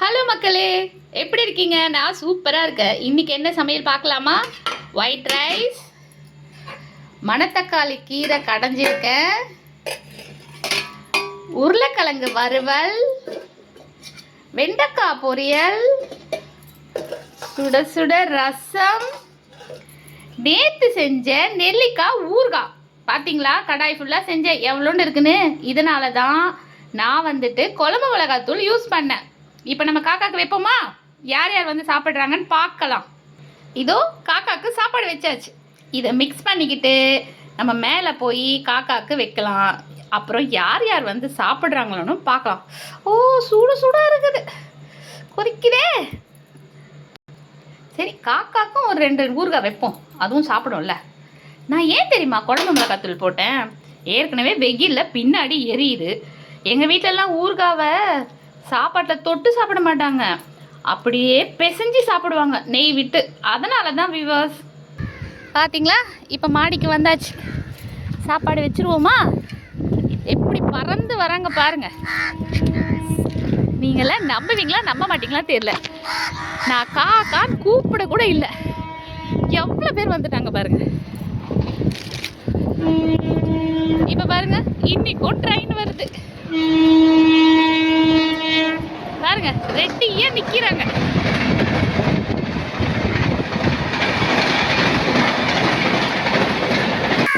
Hello மக்களே, எப்படி இருக்கீங்க? நான் சூப்பராக இருக்கேன். இன்றைக்கி என்ன சமையல் பார்க்கலாமா? ஒயிட் ரைஸ், மணத்தக்காளி கீரை கடைஞ்சிருக்கேன், உருளைக்கிழங்கு வறுவல், வெண்டைக்காய் பொரியல், சுட சுட ரசம், நேற்று செஞ்ச நெல்லிக்காய் ஊறுகாய். பார்த்தீங்களா, கடாய் ஃபுல்லாக செஞ்சேன். எவ்வளோன்னு இருக்குன்னு. இதனால தான் நான் குழம்பு மிளகாத்தூள் யூஸ் பண்ணேன். இப்போ நம்ம காக்காக்கு வைப்போமா? யார் யார் சாப்பிட்றாங்கன்னு பார்க்கலாம். இதோ காக்காக்கு சாப்பாடு வச்சாச்சு. இதை மிக்ஸ் பண்ணிக்கிட்டு நம்ம மேலே போய் காக்காக்கு வைக்கலாம். அப்புறம் யார் யார் சாப்பிட்றாங்களோன்னு பார்க்கலாம். ஓ, சூடு சூடாக இருக்குது, கொதிக்குதே. சரி, காக்காக்கும் ஒரு 2 ஊறுகாய் வைப்போம், அதுவும் சாப்பிடும்ல. நான் ஏன் தெரியுமா குழம்பு மிளகாத்தூள் போட்டேன்? ஏற்கனவே வெயிலில் பின்னாடி எரியுது. எங்கள் வீட்டிலலாம் ஊறுகாவை சாப்பாட்டில் தொட்டு சாப்பிட மாட்டாங்க, அப்படியே பிசைஞ்சு சாப்பிடுவாங்க நெய் விட்டு. அதனால தான் வியூவர்ஸ். பார்த்தீங்களா, இப்போ மாடிக்கு வந்தாச்சு. சாப்பாடு வச்சுருவோமா? எப்படி பறந்து வராங்க பாருங்க. நீங்களாம் நம்புவீங்களா நம்ப மாட்டீங்களா தெரியல. நான் காக்கான்னு கூப்பிட கூட இல்லை, எவ்வளோ பேர் வந்துட்டாங்க பாருங்க. இப்போ பாருங்க, இன்னைக்கும் ட்ரெயின் வருது பாருங்க, ரெட்டியா நிக்கிறாங்க.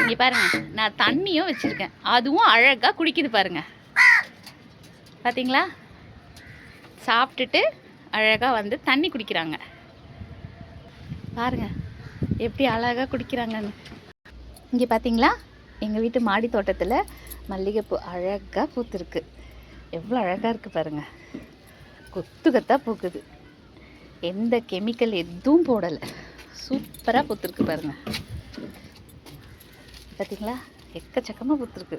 இங்க பாருங்க, நான் தண்ணியும் வச்சிருக்கேன், அதுவும் அழகா குடிக்குது பாருங்க. பாத்தீங்களா, சாப்பிட்டுட்டு அழகா தண்ணி குடிக்கிறாங்க பாருங்க, எப்படி அழகா குடிக்கிறாங்கன்னு. இங்கே பார்த்தீங்களா, எங்கள் வீட்டு மாடி தோட்டத்தில் மல்லிகைப்பூ அழகாக பூத்துருக்கு. எவ்வளோ அழகாக இருக்குது பாருங்கள், கொத்து கொத்தாக பூக்குது. எந்த கெமிக்கல் எதுவும் போடலை, சூப்பராக பூத்துருக்கு பாருங்கள். பார்த்தீங்களா, எக்கச்சக்கமாக பூத்துருக்கு.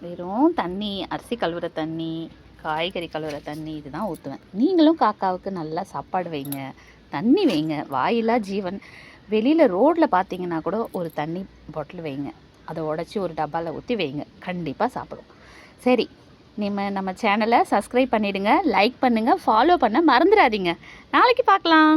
வெறும் தண்ணி, அரிசி கழுவுற தண்ணி, காய்கறி கழுவுற தண்ணி இதுதான் ஊற்றுவேன். நீங்களும் காக்காவுக்கு நல்லா சாப்பாடு வைங்க, தண்ணி வைங்க. வாயிலா ஜீவன். வெளியில் ரோட்டில் பார்த்தீங்கன்னா கூட ஒரு தண்ணி பாட்டில் வைங்க, அதை உடச்சி ஒரு டப்பாவில் ஊற்றி வைங்க, கண்டிப்பாக சாப்பிடும். சரி, நம்ம சேனலை சப்ஸ்கிரைப் பண்ணிவிடுங்க, லைக் பண்ணுங்கள், ஃபாலோ பண்ண மறந்துடாதீங்க. நாளைக்கு பார்க்கலாம்.